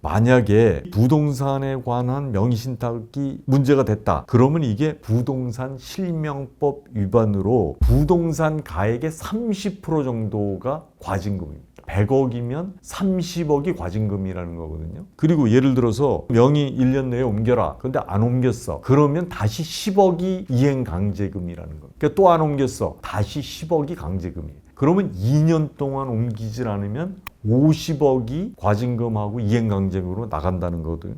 만약에 부동산에 관한 명의신탁이 문제가 됐다. 그러면 이게 부동산 실명법 위반으로 부동산 가액의 30% 정도가 과징금입니다. 100억이면 30억이 과징금이라는 거거든요. 그리고 예를 들어서 명의 1년 내에 옮겨라. 근데 안 옮겼어. 그러면 다시 10억이 이행강제금이라는 겁니다. 그러니까 또 안 옮겼어. 다시 10억이 강제금이에요. 그러면 2년 동안 옮기질 않으면 50억이 과징금하고 이행강제금으로 나간다는 거거든요.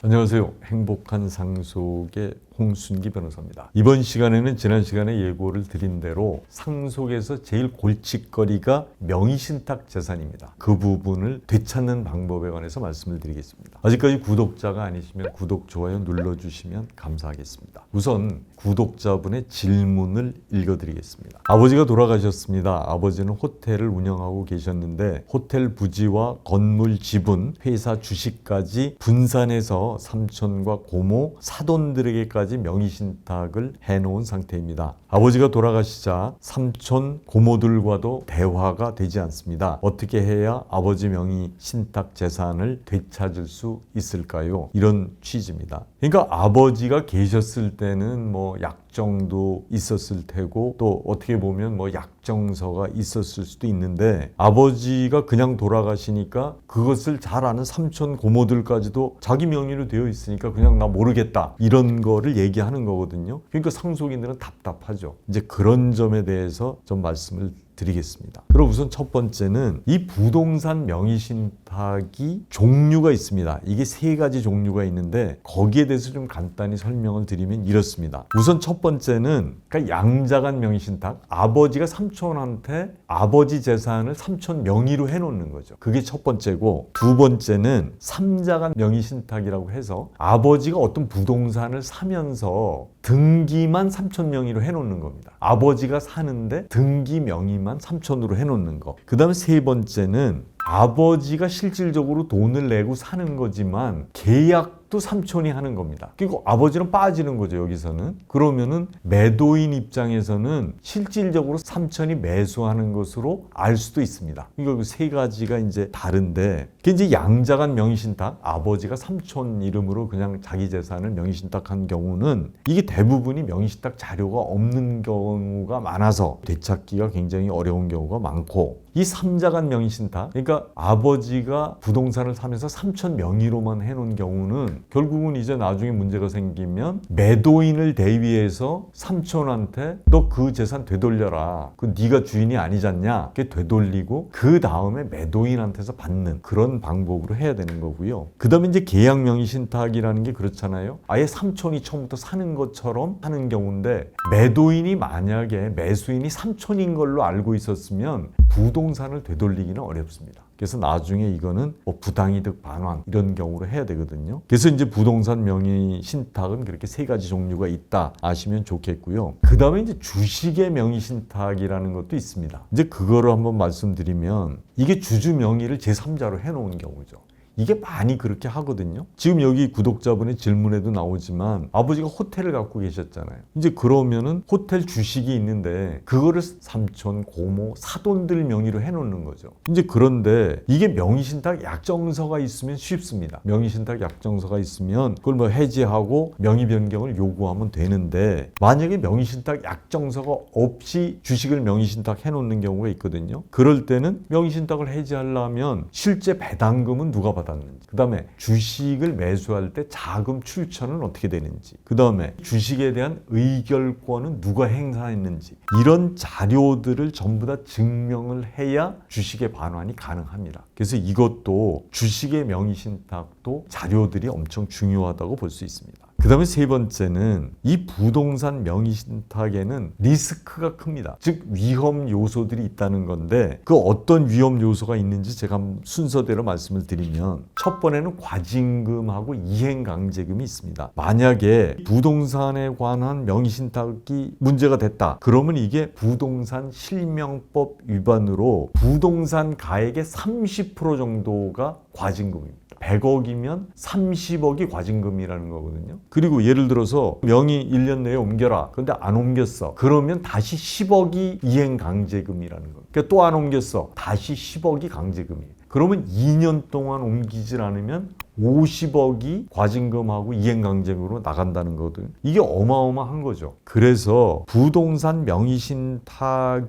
안녕하세요. 행복한 상속의 홍순기 변호사입니다. 이번 시간에는 지난 시간에 예고를 드린 대로 상속에서 제일 골칫거리가 명의신탁 재산입니다. 그 부분을 되찾는 방법에 관해서 말씀을 드리겠습니다. 아직까지 구독자가 아니시면 구독, 좋아요 눌러주시면 감사하겠습니다. 우선 구독자분의 질문을 읽어드리겠습니다. 아버지가 돌아가셨습니다. 아버지는 호텔을 운영하고 계셨는데 호텔 부지와 건물 지분, 회사 주식까지 분산해서 삼촌과 고모, 사돈들에게까지 명의신탁을 해놓은 상태입니다. 아버지가 돌아가시자 삼촌, 고모들과도 대화가 되지 않습니다. 어떻게 해야 아버지 명의신탁 재산을 되찾을 수 있을까요? 이런 취지입니다. 그러니까 아버지가 계셨을 때는 약정도 있었을 테고 또 어떻게 보면 약정서가 있었을 수도 있는데 아버지가 그냥 돌아가시니까 그것을 잘 아는 삼촌 고모들까지도 자기 명의로 되어 있으니까 그냥 나 모르겠다 이런 거를 얘기하는 거거든요. 그러니까 상속인들은 답답하죠. 이제 그런 점에 대해서 좀 말씀을 드리겠습니다. 그럼 우선 첫 번째는 이 부동산 명의신탁이 종류가 있습니다. 이게 3가지 종류가 있는데 거기에 대해서 좀 간단히 설명을 드리면 이렇습니다. 우선 첫 번째는 그러니까 양자간 명의신탁, 아버지가 삼촌한테 아버지 재산을 삼촌 명의로 해놓는 거죠. 그게 첫 번째고, 두 번째는 삼자간 명의신탁이라고 해서 아버지가 어떤 부동산을 사면서 등기만 삼촌 명의로 해놓는 겁니다. 아버지가 사는데 등기 명의만 삼촌으로 해놓는 거. 그 다음에 세 번째는 아버지가 실질적으로 돈을 내고 사는 거지만 계약도 삼촌이 하는 겁니다. 그리고 아버지는 빠지는 거죠, 여기서는. 그러면은 매도인 입장에서는 실질적으로 삼촌이 매수하는 것으로 알 수도 있습니다. 이거 3가지가 이제 다른데, 그게 이제 양자간 명의신탁, 아버지가 삼촌 이름으로 그냥 자기 재산을 명의신탁한 경우는 이게 대부분이 명의신탁 자료가 없는 경우가 많아서 되찾기가 굉장히 어려운 경우가 많고, 이 삼자간 명의신탁, 그러니까 아버지가 부동산을 사면서 삼촌 명의로만 해놓은 경우는 결국은 이제 나중에 문제가 생기면 매도인을 대위해서 삼촌한테 너 그 재산 되돌려라. 그 네가 주인이 아니잖냐. 그게 되돌리고 그 다음에 매도인한테서 받는 그런 방법으로 해야 되는 거고요. 그 다음에 이제 계약 명의신탁이라는 게 그렇잖아요. 아예 삼촌이 처음부터 사는 것처럼 하는 경우인데, 매도인이 만약에 매수인이 삼촌인 걸로 알고 있었으면 부동산을 되돌리기는 어렵습니다. 그래서 나중에 이거는 부당이득 반환 이런 경우로 해야 되거든요. 그래서 이제 부동산 명의 신탁은 그렇게 3가지 종류가 있다 아시면 좋겠고요. 그 다음에 이제 주식의 명의 신탁이라는 것도 있습니다. 이제 그거를 한번 말씀드리면 이게 주주 명의를 제3자로 해놓은 경우죠. 이게 많이 그렇게 하거든요. 지금 여기 구독자분의 질문에도 나오지만 아버지가 호텔을 갖고 계셨잖아요. 이제 그러면은 호텔 주식이 있는데 그거를 삼촌, 고모, 사돈들 명의로 해놓는 거죠. 이제 그런데 이게 명의신탁 약정서가 있으면 쉽습니다. 명의신탁 약정서가 있으면 그걸 해지하고 명의 변경을 요구하면 되는데, 만약에 명의신탁 약정서가 없이 주식을 명의신탁 해놓는 경우가 있거든요. 그럴 때는 명의신탁을 해지하려면 실제 배당금은 누가 받았는지, 그 다음에 주식을 매수할 때 자금 출처는 어떻게 되는지, 그 다음에 주식에 대한 의결권은 누가 행사했는지, 이런 자료들을 전부 다 증명을 해야 주식의 반환이 가능합니다. 그래서 이것도 주식의 명의신탁도 자료들이 엄청 중요하다고 볼 수 있습니다. 그 다음에 3번째는 이 부동산 명의신탁에는 리스크가 큽니다. 즉 위험 요소들이 있다는 건데, 그 어떤 위험 요소가 있는지 제가 순서대로 말씀을 드리면, 첫 번에는 과징금하고 이행강제금이 있습니다. 만약에 부동산에 관한 명의신탁이 문제가 됐다. 그러면 이게 부동산 실명법 위반으로 부동산 가액의 30% 정도가 과징금입니다. 100억이면 30억이 과징금이라는 거거든요. 그리고 예를 들어서 명의 1년 내에 옮겨라. 그런데 안 옮겼어. 그러면 다시 10억이 이행 강제금이라는 거예요. 그러니까 또 안 옮겼어. 다시 10억이 강제금이에요. 그러면 2년 동안 옮기질 않으면 50억이 과징금하고 이행강제금으로 나간다는 거거든요. 이게 어마어마한 거죠. 그래서 부동산 명의신탁이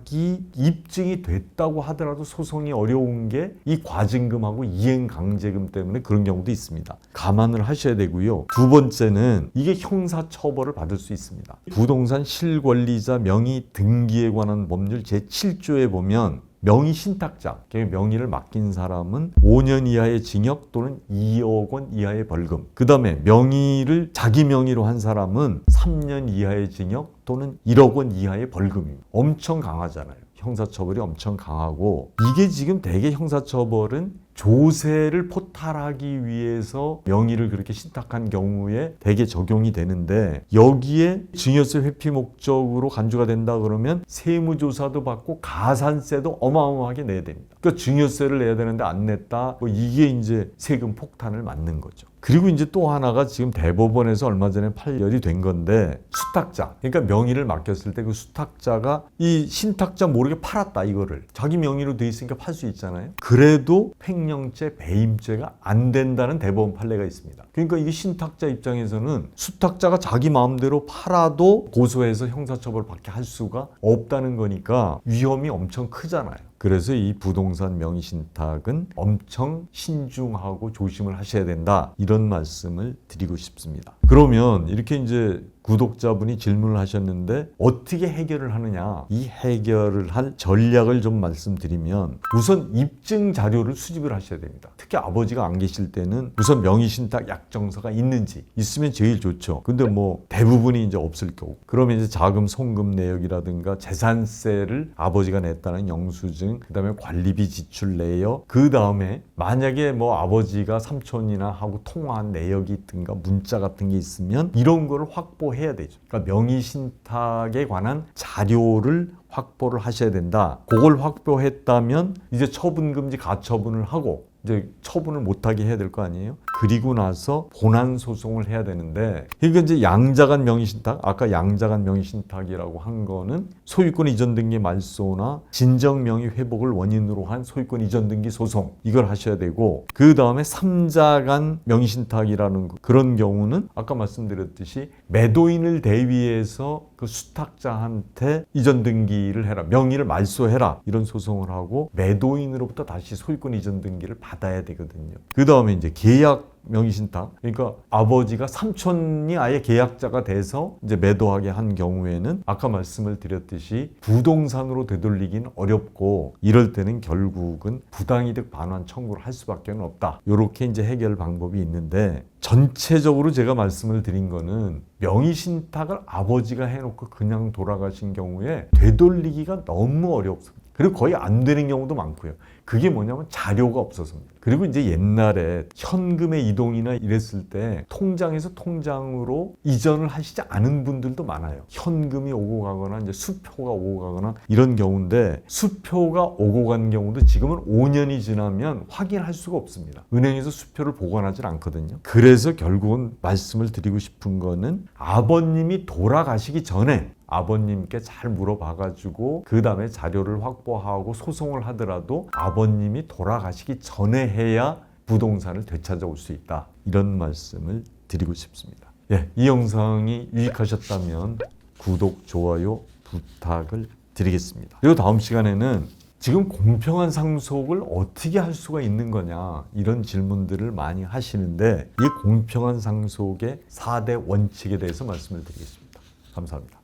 입증이 됐다고 하더라도 소송이 어려운 게 이 과징금하고 이행강제금 때문에 그런 경우도 있습니다. 감안을 하셔야 되고요. 두 번째는 이게 형사처벌을 받을 수 있습니다. 부동산 실권리자 명의 등기에 관한 법률 제7조에 보면 명의신탁자, 명의를 맡긴 사람은 5년 이하의 징역 또는 2억 원 이하의 벌금. 그 다음에 명의를 자기 명의로 한 사람은 3년 이하의 징역 또는 1억 원 이하의 벌금입니다. 엄청 강하잖아요. 형사처벌이 엄청 강하고, 이게 지금 대개 형사처벌은 조세를 포탈하기 위해서 명의를 그렇게 신탁한 경우에 대개 적용이 되는데, 여기에 증여세 회피 목적으로 간주가 된다 그러면 세무조사도 받고 가산세도 어마어마하게 내야 됩니다. 그러니까 증여세를 내야 되는데 안 냈다, 이게 이제 세금 폭탄을 맞는 거죠. 그리고 이제 또 하나가 지금 대법원에서 얼마 전에 판결이 된 건데, 수탁자, 그러니까 명의를 맡겼을 때 그 수탁자가 이 신탁자 모르게 팔았다, 이거를 자기 명의로 돼 있으니까 팔 수 있잖아요. 그래도 횡령죄, 배임죄가 안 된다는 대법원 판례가 있습니다. 그러니까 이게 신탁자 입장에서는 수탁자가 자기 마음대로 팔아도 고소해서 형사처벌 받게 할 수가 없다는 거니까 위험이 엄청 크잖아요. 그래서 이 부동산 명의신탁은 엄청 신중하고 조심을 하셔야 된다, 이런 말씀을 드리고 싶습니다. 그러면 이렇게 이제 구독자분이 질문을 하셨는데 어떻게 해결을 하느냐, 이 해결을 할 전략을 좀 말씀드리면, 우선 입증 자료를 수집을 하셔야 됩니다. 특히 아버지가 안 계실 때는 우선 명의신탁 약정서가 있는지 있으면 제일 좋죠. 근데 뭐 대부분이 이제 없을 거고, 그러면 이제 자금 송금 내역이라든가 재산세를 아버지가 냈다는 영수증, 그 다음에 관리비 지출 내역, 그 다음에 만약에 뭐 아버지가 삼촌이나 하고 통화한 내역이 있든가 문자 같은 게 있으면 이런 거를 확보해야 되죠. 그러니까 명의신탁에 관한 자료를 확보를 하셔야 된다. 그걸 확보했다면 이제 처분금지 가처분을 하고 이제 처분을 못하게 해야 될 거 아니에요? 그리고 나서 본안 소송을 해야 되는데, 그러니까 이제 양자간 명의신탁, 아까 양자간 명의신탁이라고 한 거는 소유권 이전 등기 말소나 진정 명의 회복을 원인으로 한 소유권 이전 등기 소송, 이걸 하셔야 되고, 그 다음에 3자간 명의신탁이라는 그런 경우는 아까 말씀드렸듯이 매도인을 대위해서 그 수탁자한테 이전 등기를 해라, 명의를 말소해라, 이런 소송을 하고 매도인으로부터 다시 소유권 이전 등기를 받아야 되거든요. 그 다음에 이제 계약 명의신탁, 그러니까 아버지가 삼촌이 아예 계약자가 돼서 이제 매도하게 한 경우에는 아까 말씀을 드렸듯이 부동산으로 되돌리긴 어렵고, 이럴 때는 결국은 부당이득 반환 청구를 할 수밖에 없다. 이렇게 이제 해결 방법이 있는데, 전체적으로 제가 말씀을 드린 거는 명의신탁을 아버지가 해놓고 그냥 돌아가신 경우에 되돌리기가 너무 어렵습니다. 그리고 거의 안 되는 경우도 많고요. 그게 뭐냐면 자료가 없어서입니다. 그리고 이제 옛날에 현금의 이동이나 이랬을 때 통장에서 통장으로 이전을 하시지 않은 분들도 많아요. 현금이 오고 가거나 이제 수표가 오고 가거나 이런 경우인데, 수표가 오고 간 경우도 지금은 5년이 지나면 확인할 수가 없습니다. 은행에서 수표를 보관하지 않거든요. 그래서 결국은 말씀을 드리고 싶은 거는, 아버님이 돌아가시기 전에 아버님께 잘 물어봐가지고 그 다음에 자료를 확보하고 소송을 하더라도 아버님이 돌아가시기 전에 해야 부동산을 되찾아올 수 있다, 이런 말씀을 드리고 싶습니다. 이 영상이 유익하셨다면 구독, 좋아요 부탁을 드리겠습니다. 그리고 다음 시간에는 지금 공평한 상속을 어떻게 할 수가 있는 거냐, 이런 질문들을 많이 하시는데, 이 공평한 상속의 4대 원칙에 대해서 말씀을 드리겠습니다. 감사합니다.